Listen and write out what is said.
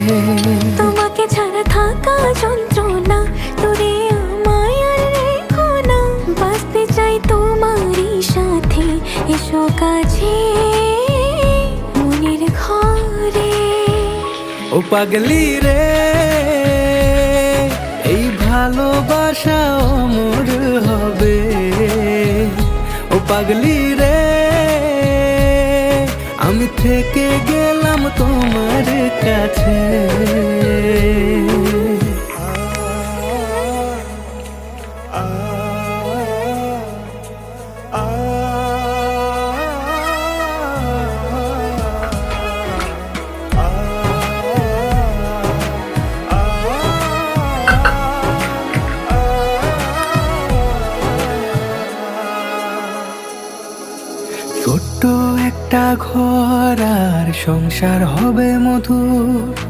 তোমাকে ছাড়া থাকা যন্ত্রণা, তোরে আমায় আর রেখো না। বাঁচতে চাই তোমারই সাথে, এসো কাছে মনের ঘরে। ও পাগলি রে, এই ভালোবাসা অমর হবে। ও পাগলি রে, আমি থেকে গেলাম তোমার কাছে। ছোট্ট একটা ঘর আর সংসার হবে মধুর।